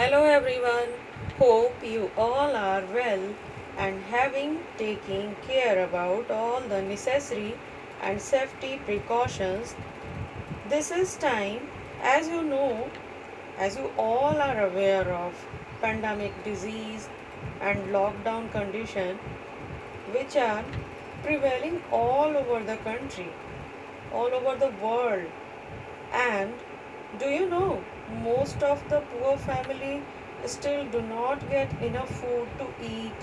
Hello everyone. Hope you all are well and having taken care about all the necessary and safety precautions. This is time, as you know, as you all are aware of pandemic disease and lockdown condition which are prevailing all over the country, all over the world. And do you know, most of the poor family still do not get enough food to eat.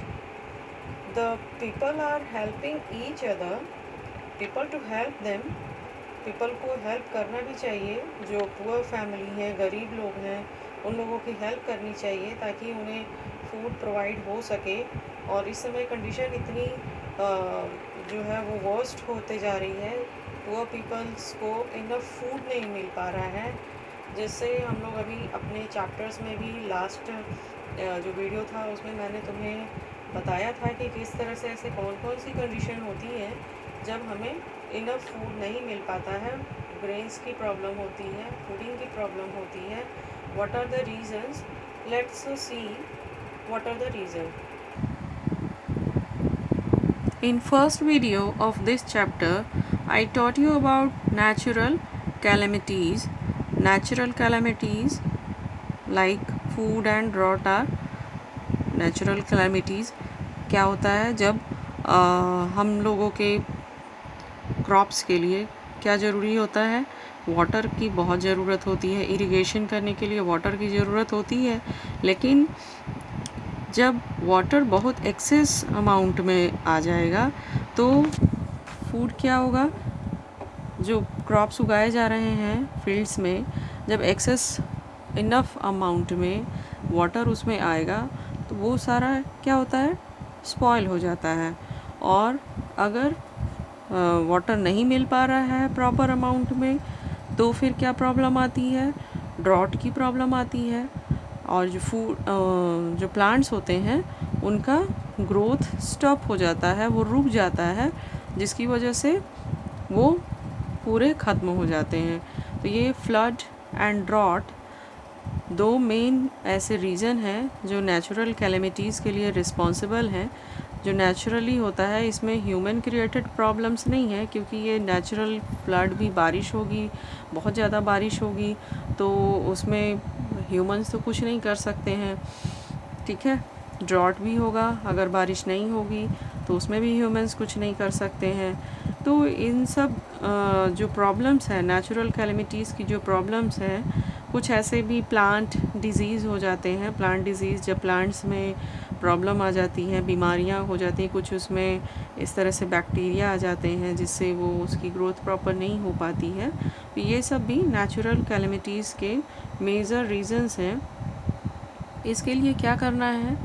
The people are helping each other, people to help them, people को help करना भी चाहिए। जो poor family है, गरीब लोग हैं, उन लोगों की हेल्प करनी चाहिए ताकि उन्हें फूड प्रोवाइड हो सके। और इस समय कंडीशन इतनी जो है वो वर्स्ट होते जा रही है, पुअर पीपल्स को इनफ फूड नहीं मिल पा रहा है। जिससे हम लोग अभी अपने चैप्टर्स में भी लास्ट जो वीडियो था उसमें मैंने तुम्हें बताया था कि किस तरह से ऐसे कौन कौन सी कंडीशन होती है जब हमें इनफ फूड नहीं मिल पाता है। ग्रेन्स की प्रॉब्लम होती है, फूडिंग की प्रॉब्लम होती है। What are the reasons? Let's see what are the reason. In first video of this chapter, I taught you about natural calamities. Natural calamities like food and drought are natural calamities. क्या होता है जब हम लोगों के crops के लिए क्या ज़रूरी होता है? वाटर की बहुत ज़रूरत होती है। इरिगेशन करने के लिए वाटर की ज़रूरत होती है, लेकिन जब वाटर बहुत एक्सेस अमाउंट में आ जाएगा तो फूड क्या होगा? जो क्रॉप्स उगाए जा रहे हैं फील्ड्स में, जब एक्सेस इनफ अमाउंट में वाटर उसमें आएगा तो वो सारा क्या होता है? स्पॉइल हो जाता है। और अगर वाटर नहीं मिल पा रहा है प्रॉपर अमाउंट में तो फिर क्या प्रॉब्लम आती है? ड्रॉट की प्रॉब्लम आती है। और जो प्लांट्स होते हैं उनका ग्रोथ स्टॉप हो जाता है, वो रुक जाता है, जिसकी वजह से वो पूरे ख़त्म हो जाते हैं। तो ये फ्लड एंड ड्रॉट दो मेन ऐसे रीज़न हैं जो नेचुरल कैलेमिटीज़ के लिए रिस्पॉन्सिबल हैं। जो नेचुरली होता है इसमें ह्यूमन क्रिएटेड प्रॉब्लम्स नहीं है, क्योंकि ये नेचुरल फ्लड भी बारिश होगी, बहुत ज़्यादा बारिश होगी तो उसमें ह्यूमंस तो कुछ नहीं कर सकते हैं, ठीक है। ड्रॉट भी होगा, अगर बारिश नहीं होगी तो उसमें भी ह्यूमंस कुछ नहीं कर सकते हैं। तो इन सब जो प्रॉब्लम्स हैं, नेचुरल कैलेमिटीज़ की जो प्रॉब्लम्स हैं, कुछ ऐसे भी प्लांट डिजीज़ हो जाते हैं। प्लांट डिजीज़ जब प्लांट्स में प्रॉब्लम आ जाती है, बीमारियां हो जाती हैं, कुछ उसमें इस तरह से बैक्टीरिया आ जाते हैं जिससे वो उसकी ग्रोथ प्रॉपर नहीं हो पाती है। तो ये सब भी नेचुरल कैलेमिटीज़ के मेजर रीजंस हैं। इसके लिए क्या करना है?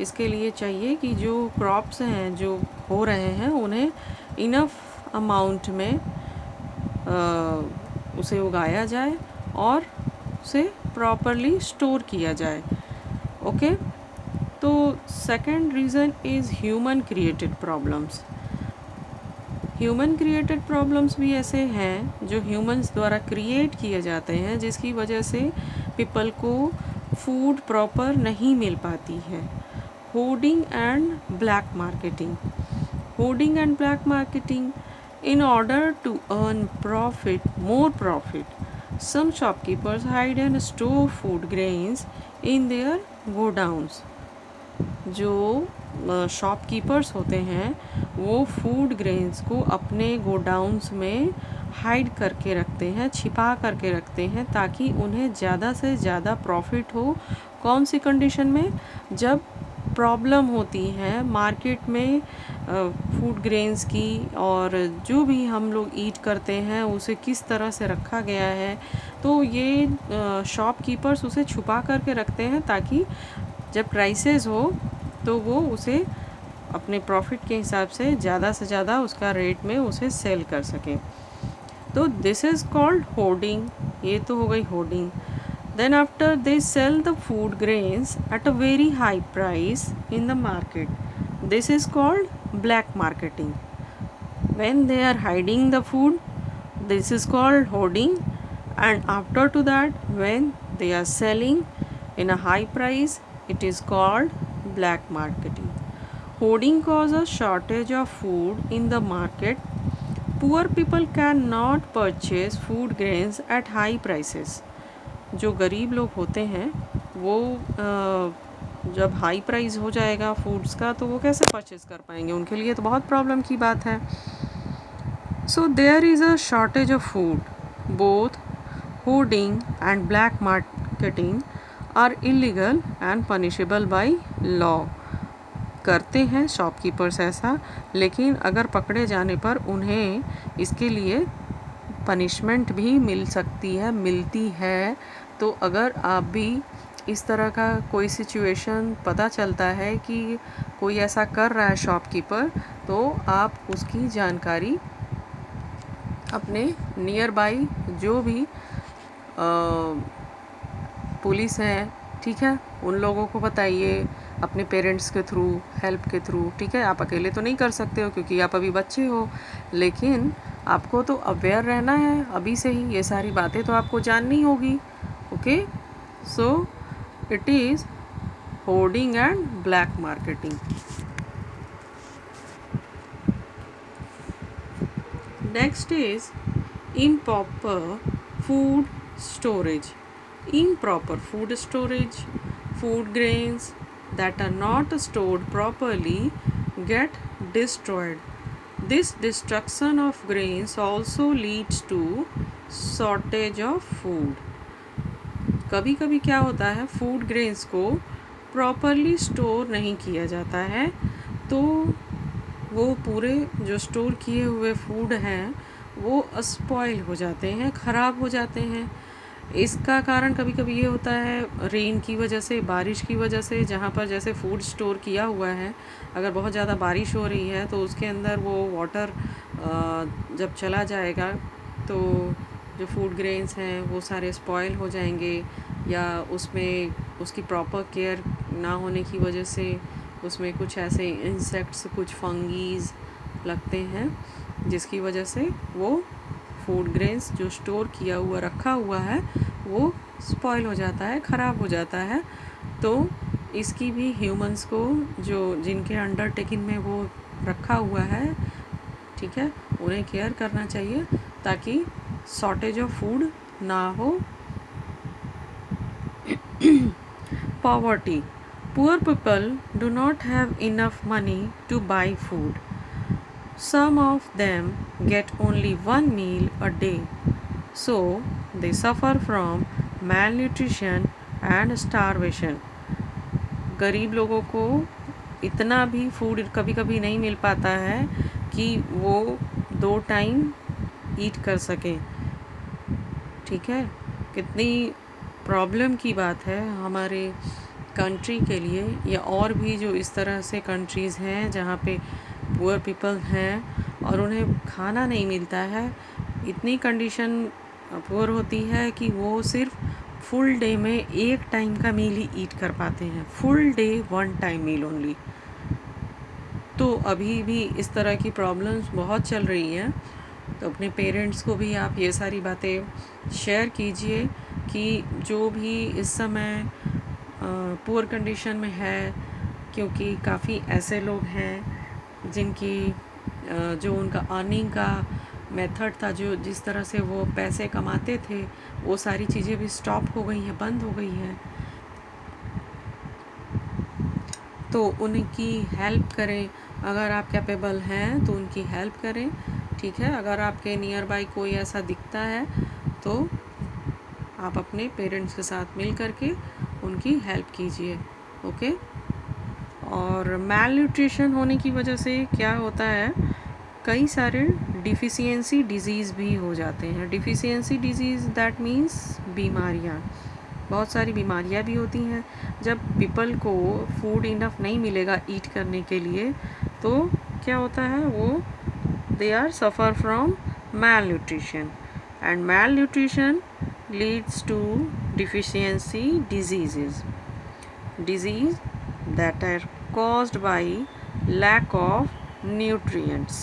इसके लिए चाहिए कि जो क्रॉप्स हैं जो हो रहे हैं उन्हें इनफ अमाउंट में उसे उगाया जाए और उसे प्रॉपरली स्टोर किया जाए। ओके, तो second reason is human created problems. Human created problems भी ऐसे हैं जो ह्यूमंस द्वारा क्रिएट किए जाते हैं, जिसकी वजह से पीपल को फूड प्रॉपर नहीं मिल पाती है। Hoarding and black marketing. Hoarding and black marketing in order to earn profit, more profit, some shopkeepers hide and store food grains in their godowns. जो शॉपकीपर्स होते हैं वो फूड ग्रेन्स को अपने गोडाउन्स में हाइड करके रखते हैं, छिपा करके रखते हैं, ताकि उन्हें ज़्यादा से ज़्यादा प्रॉफिट हो। कौन सी कंडीशन में? जब प्रॉब्लम होती है मार्केट में फूड ग्रेन्स की, और जो भी हम लोग ईट करते हैं उसे किस तरह से रखा गया है, तो ये शॉपकीपर्स उसे छुपा करके रखते हैं ताकि जब क्राइसिस हो तो वो उसे अपने प्रॉफिट के हिसाब से ज़्यादा उसका रेट में उसे सेल कर सकें। तो दिस इज़ कॉल्ड होर्डिंग। ये तो हो गई hoarding. Then after they sell the food grains at a very high price in the market. This is called black marketing. When they are hiding the food, this is called hoarding. And after to that, when they are selling In a high price, it is called black marketing. Hoarding causes shortage of food in the market. Poor people cannot purchase food grains at high prices. जो गरीब लोग होते हैं वो जब high price हो जाएगा foods का तो वो कैसे परचेज कर पाएंगे, उनके लिए तो बहुत प्रॉब्लम की बात है. So there is a shortage of food. Both hoarding and black marketing are illegal and punishable by law. करते हैं शॉपकीपर्स ऐसा, लेकिन अगर पकड़े जाने पर उन्हें इसके लिए पनिशमेंट भी मिलती है. तो अगर आप भी इस तरह का कोई सिचुएशन पता चलता है कि कोई ऐसा कर रहा है शॉपकीपर, तो आप उसकी जानकारी अपने नियर बाई जो भी पुलिस है, ठीक है, उन लोगों को बताइए, अपने पेरेंट्स के थ्रू, हेल्प के थ्रू. ठीक है, आप अकेले तो नहीं कर सकते हो क्योंकि आप अभी बच्चे हो, लेकिन आपको तो अवेयर रहना है अभी से ही. ये सारी बातें तो आपको जाननी होगी. Okay, so it is hoarding and black marketing. Next is improper food storage. Improper food storage, food grains that are not stored properly get destroyed. This destruction of grains also leads to shortage of food. कभी कभी क्या होता है, food grains को properly store नहीं किया जाता है, तो वो पूरे जो स्टोर किए हुए फूड हैं वो स्पॉइल हो जाते हैं, ख़राब हो जाते हैं. इसका कारण कभी कभी ये होता है रेन की वजह से, बारिश की वजह से. जहाँ पर जैसे फूड स्टोर किया हुआ है, अगर बहुत ज़्यादा बारिश हो रही है तो उसके अंदर वो वाटर जब चला जाएगा तो जो फूड ग्रेन्स हैं वो सारे स्पॉइल हो जाएंगे, या उसमें उसकी प्रॉपर केयर ना होने की वजह से उसमें कुछ ऐसे इंसेक्ट्स, कुछ फंगीज लगते हैं, जिसकी वजह से वो फूड ग्रेन्स जो स्टोर किया हुआ रखा हुआ है वो स्पॉइल हो जाता है, ख़राब हो जाता है. तो इसकी भी ह्यूमंस को, जो जिनके अंडरटेकिंग में वो रखा हुआ है, ठीक है, उन्हें केयर करना चाहिए ताकि शॉर्टेज ऑफ फूड ना हो. Poverty. Poor people do not have enough money to buy food. Some of them get only one meal a day, so they suffer from malnutrition and starvation. गरीब लोगों को इतना भी फूड कभी कभी नहीं मिल पाता है कि वो 2 टाइम ईट कर सकें. ठीक है, कितनी प्रॉब्लम की बात है हमारे कंट्री के लिए, या और भी जो इस तरह से कंट्रीज़ हैं जहाँ पे पुअर पीपल हैं और उन्हें खाना नहीं मिलता है. इतनी कंडीशन पुअर होती है कि वो सिर्फ फुल डे में 1 टाइम का मील ही ईट कर पाते हैं. फुल डे 1 टाइम मील ओनली. तो अभी भी इस तरह की प्रॉब्लम्स बहुत चल रही हैं. तो अपने पेरेंट्स को भी आप ये सारी बातें शेयर कीजिए कि जो भी इस समय पुअर कंडीशन में है, क्योंकि काफ़ी ऐसे लोग हैं जिनकी जो उनका अर्निंग का मेथड था, जो जिस तरह से वो पैसे कमाते थे, वो सारी चीज़ें भी स्टॉप हो गई हैं, बंद हो गई हैं. तो उनकी हेल्प करें. अगर आप कैपेबल हैं तो उनकी हेल्प करें. ठीक है, अगर आपके नियर बाई कोई ऐसा दिखता है तो आप अपने पेरेंट्स के साथ मिल करके उनकी हेल्प कीजिए. ओके. और मैल न्यूट्रिशन होने की वजह से क्या होता है, कई सारे डिफिशियंसी डिजीज़ भी हो जाते हैं. डिफिशियंसी डिजीज़ दैट मीन्स बीमारियाँ, बहुत सारी बीमारियाँ भी होती हैं. जब पीपल को फूड इनफ नहीं मिलेगा ईट करने के लिए, तो क्या होता है, वो they are suffer from malnutrition, and malnutrition leads to deficiency disease that are caused by lack of nutrients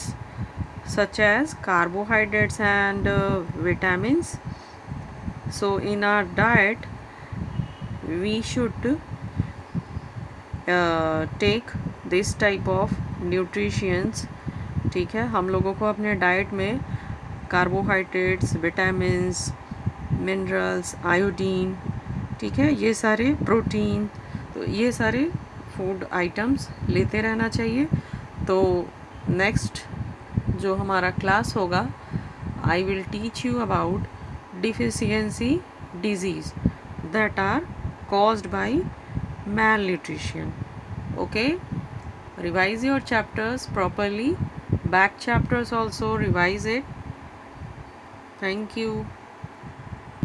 such as carbohydrates and vitamins. So in our diet we should take this type of nutritions. ठीक है, हम लोगों को अपने diet में carbohydrates, vitamins, minerals, iodine, ठीक है, ये सारे प्रोटीन, तो ये सारे फूड आइटम्स लेते रहना चाहिए. तो नेक्स्ट जो हमारा क्लास होगा, I will teach you about deficiency disease that are caused by malnutrition. Okay, revise your chapters properly, back chapters also revise it. Thank you.